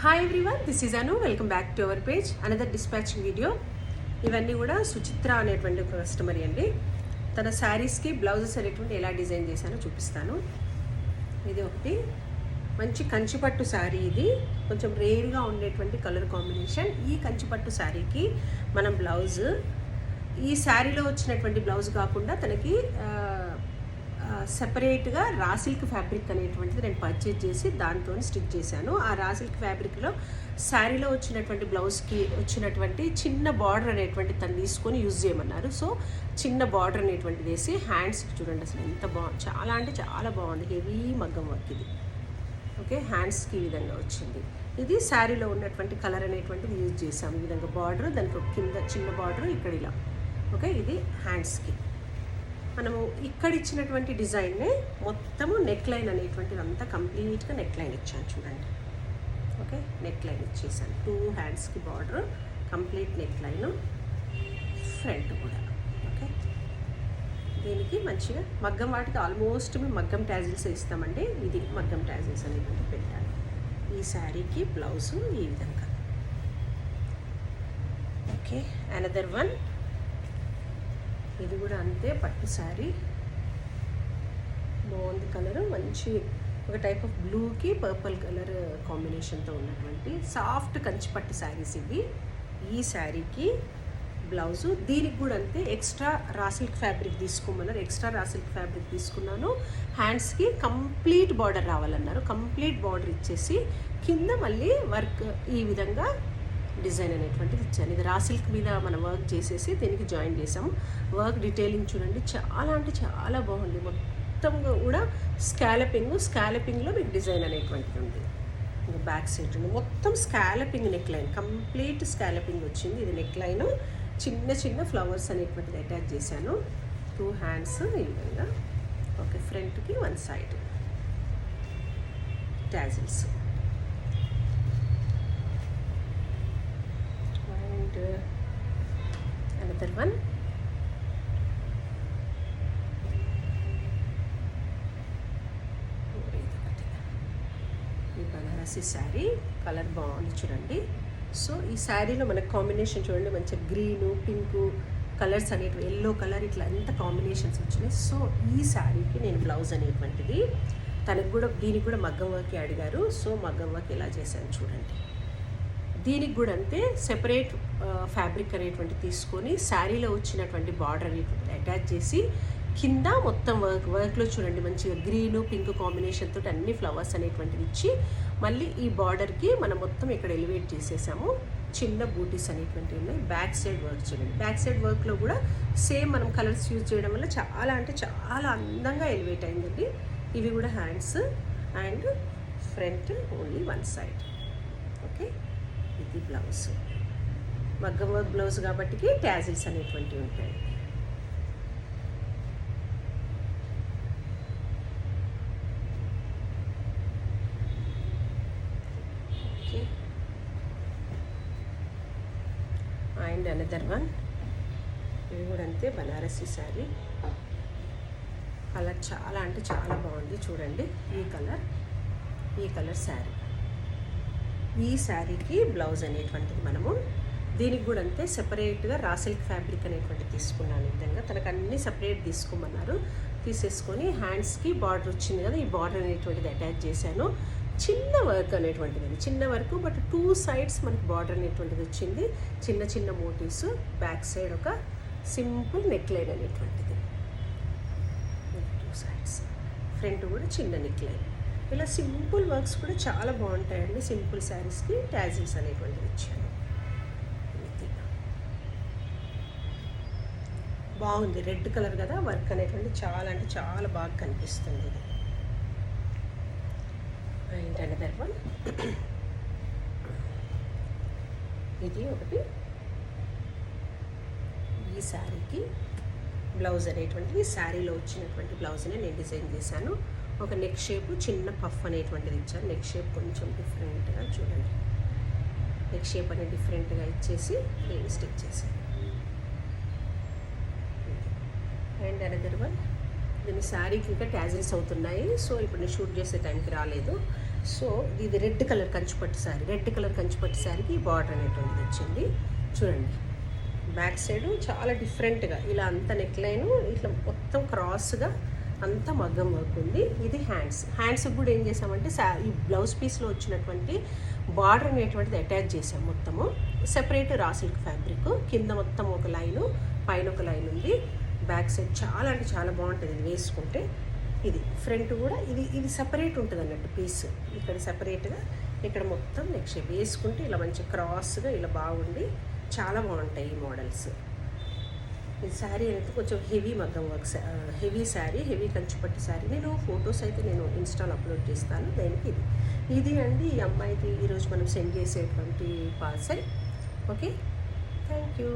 Hi everyone, this is Anu. Welcome back to our page. Another dispatching video. ఇవన్నీ కూడా సుచిత్ర అనేటువంటి ఒక customer అండి. తన శారీస్కి బ్లౌజెస్ అనేటువంటి ఎలా డిజైన్ చేశానో చూపిస్తాను. ఇది ఒకటి మంచి కంచిపట్టు శారీ. ఇది కొంచెం రేర్గా ఉండేటువంటి కలర్ కాంబినేషన్. ఈ కంచిపట్టు శారీకి మనం బ్లౌజ్, ఈ శారీలో వచ్చినటువంటి బ్లౌజ్ కాకుండా తనకి సెపరేట్గా రా సిల్క్ ఫ్యాబ్రిక్ అనేటువంటిది నేను పర్చేజ్ చేసి దాంతో స్టిచ్ చేశాను. ఆ రా సిల్క్ ఫ్యాబ్రిక్లో శారీలో వచ్చినటువంటి బ్లౌజ్కి వచ్చినటువంటి చిన్న బార్డర్ అనేటువంటి తను తీసుకొని యూజ్ చేయమన్నారు. సో చిన్న బార్డర్ అనేటువంటిది వేసి హ్యాండ్స్కి చూడండి అసలు ఎంత బాగుంది, చాలా అంటే చాలా బాగుంది. హెవీ మగ్గం వర్క్ ఇది. ఓకే, హ్యాండ్స్కి ఈ విధంగా వచ్చింది. ఇది శారీలో ఉన్నటువంటి కలర్ అనేటువంటిది యూజ్ చేసాము. ఈ విధంగా బార్డర్, దానికి కింద చిన్న బార్డర్ ఇక్కడ ఇలా. ఓకే, ఇది హ్యాండ్స్కి. మనము ఇక్కడ ఇచ్చినటువంటి డిజైన్నే మొత్తము నెక్ లైన్ అనేటువంటిది అంతా కంప్లీట్గా నెక్ లైన్ ఇచ్చాను చూడండి. ఓకే, నెక్ లైన్ ఇచ్చేసాను. 2 హ్యాండ్స్కి border, complete neck line, front కూడా. ఓకే, దీనికి మంచిగా మగ్గం, వాటికి ఆల్మోస్ట్ మేము మగ్గం ట్యాజిల్స్ ఇస్తామండి. ఇది మగ్గం ట్యాజిల్స్ అనేటువంటి పెట్టాను. ఈ శారీకి బ్లౌజు ఈ విధంగా. Okay, another one. ఇది కూడా అంతే, పట్టు శారీ, బాగుంది కలరు. మంచి ఒక టైప్ ఆఫ్ బ్లూకి పర్పుల్ కలర్ కాంబినేషన్తో ఉన్నటువంటి సాఫ్ట్ కంచిపట్టు శారీస్ ఇవి. ఈ శారీకి బ్లౌజు, దీనికి కూడా అంతే ఎక్స్ట్రా రా సిల్క్ ఫ్యాబ్రిక్ తీసుకోమన్నారు. ఎక్స్ట్రా రా సిల్క్ ఫ్యాబ్రిక్ తీసుకున్నాను. హ్యాండ్స్కి కంప్లీట్ బార్డర్ రావాలన్నారు. కంప్లీట్ బార్డర్ ఇచ్చేసి కింద మళ్ళీ వర్క్ ఈ విధంగా డిజైన్ అనేటువంటిది ఇచ్చాను. ఇది రా సిల్క్ మీద మనం వర్క్ చేసేసి దీనికి జాయిన్ చేసాము. వర్క్ డీటెయిలింగ్ చూడండి, చాలా అంటే చాలా బాగుంది. మొత్తంగా కూడా స్కాలపింగ్లో మీకు డిజైన్ అనేటువంటిది ఉంది. ఇంకా బ్యాక్ సైడ్ ఉంది, మొత్తం scalloping neck line, complete scalloping వచ్చింది. ఇది నెక్ లైన్, చిన్న చిన్న ఫ్లవర్స్ అనేటువంటిది అటాచ్ చేశాను. 2 హ్యాండ్స్ ఈ విధంగా. ఓకే, ఫ్రంట్కి 1 సైడ్ టాజిల్స్. Another one. ఈ బనారసి శారీ కలర్ బాగుంది చూడండి. సో ఈ శారీలో మనకు కాంబినేషన్ చూడండి, మంచిగా గ్రీను పింకు కలర్స్ అనేటివి, ఎల్లో కలర్, ఇట్లా ఎంత కాంబినేషన్స్ వచ్చినాయి. సో ఈ శారీకి నేను బ్లౌజ్ అనేటువంటిది తనకు కూడా, దీనికి కూడా మగ్గం వర్క్ అడిగారు. సో మగ్గం వర్క్ ఎలా చేశాను చూడండి. దీనికి కూడా అంతే సెపరేట్ ఫ్యాబ్రిక్ అనేటువంటి తీసుకొని శారీలో వచ్చినటువంటి బార్డర్ అనేటువంటి అటాచ్ చేసి కింద మొత్తం వర్క్లో చూడండి మంచిగా గ్రీను పింక్ కాంబినేషన్ తోటి అన్ని ఫ్లవర్స్ అనేటువంటివి ఇచ్చి మళ్ళీ ఈ బార్డర్కి మనం మొత్తం ఇక్కడ ఎలివేట్ చేసేసాము. చిన్న బూటీస్ అనేటువంటివి ఉన్నాయి. బ్యాక్ సైడ్ వర్క్ చూడండి. బ్యాక్ సైడ్ వర్క్లో కూడా సేమ్ మనం కలర్స్ యూజ్ చేయడం వల్ల చాలా అంటే చాలా అందంగా ఎలివేట్ అయిందండి. ఇవి కూడా hands and front only 1 side. Okay, ఇది బ్లౌజ్, మగ్గం వర్క్ బ్లౌజ్ కాబట్టి ట్యాజిల్స్ అనేటువంటివి ఉంటాయి. Okay, and another one. ఇది కూడా అంతే, బనారసి శారీ. కలర్ చాలా అంటే చాలా బాగుంది చూడండి. ఈ కలర్ శారీ. ఈ శారీకి బ్లౌజ్ అనేటువంటిది మనము దీనికి కూడా అంతే సెపరేట్గా రా సిల్క్ ఫ్యాబ్రిక్ అనేటువంటిది తీసుకున్నాను. ఈ విధంగా తనకు అన్నీ సపరేట్ తీసుకోమన్నారు. తీసేసుకొని హ్యాండ్స్కి బార్డర్ వచ్చింది కదా, ఈ బార్డర్ అనేటువంటిది అటాచ్ చేశాను. చిన్న వర్క్ అనేటువంటిది, చిన్న వర్క్, బట్ 2 సైడ్స్ మనకి బార్డర్ అనేటువంటిది వచ్చింది. చిన్న చిన్న మోటివ్స్, బ్యాక్ సైడ్ ఒక సింపుల్ నెక్ లైన్ అనేటువంటిది, 2 సైడ్స్, ఫ్రంట్ కూడా చిన్న నెక్ లైన్. ఇలా సింపుల్ వర్క్స్ కూడా చాలా బాగుంటాయండి. సింపుల్ శారీస్కి ట్యాజిల్స్ అనేటువంటివి ఇచ్చాను. బాగుంది, రెడ్ కలర్ కదా, వర్క్ అనేటువంటి చాలా అంటే చాలా బాగా కనిపిస్తుంది. And another one. ఇది ఒకటి. ఈ శారీకి బ్లౌజ్ అనేటువంటిది శారీలో వచ్చినటువంటి బ్లౌజ్ని నేను డిజైన్ చేశాను. ఒక నెక్ షేప్ చిన్న పఫ్ అనేటువంటిది ఇచ్చాను. నెక్ షేప్ కొంచెం డిఫరెంట్గా చూడండి. నెక్ షేప్ అనేది డిఫరెంట్గా ఇచ్చేసి నేను స్టిచ్ చేశాను. And another one. దీని శారీకి ఇంకా ట్యాజిల్స్ అవుతున్నాయి. సో ఇప్పుడు నేను షూట్ చేసే టైంకి రాలేదు. సో ఇది రెడ్ కలర్ కంచిపట్టు శారీ, రెడ్ కలర్ కంచిపట్టు శారీకి బార్డర్ అనేటువంటిది వచ్చింది. చూడండి బ్యాక్ సైడ్ చాలా డిఫరెంట్గా ఇలా అంత నెక్ లైన్ ఇట్లా మొత్తం క్రాస్గా అంతా మగ్గం వర్క్ ఉంది. ఇది హ్యాండ్స్కి కూడా ఏం చేసామంటే ఈ బ్లౌజ్ పీస్లో వచ్చినటువంటి బార్డర్ అనేటువంటిది అటాచ్ చేసాం. మొత్తము సెపరేట్ రా సిల్క్ ఫ్యాబ్రిక్, కింద మొత్తం ఒక లైను, పైన ఒక లైన్ ఉంది. బ్యాక్ సైడ్ చాలా అంటే చాలా బాగుంటుంది ఇది వేసుకుంటే. ఇది ఫ్రంట్ కూడా ఇది సెపరేట్ ఉంటుంది అన్నట్టు పీస్, ఇక్కడ సెపరేట్గా, ఇక్కడ మొత్తం నెక్స్ట్ వేసుకుంటే ఇలా మంచి క్రాస్గా ఇలా బాగుండి చాలా బాగుంటాయి ఈ మోడల్స్. ఈ శారీ అనేది కొంచెం హెవీ మగ్గం వర్క్, హెవీ శారీ, హెవీ కంచిపట్టు శారీ. నేను ఫొటోస్ అయితే నేను ఇన్స్టాలో అప్లోడ్ చేస్తాను. దానికి ఇది అండి ఈ అమ్మాయికి ఈరోజు మనం సెండ్ చేసేటువంటి పార్సల్. Okay, thank you.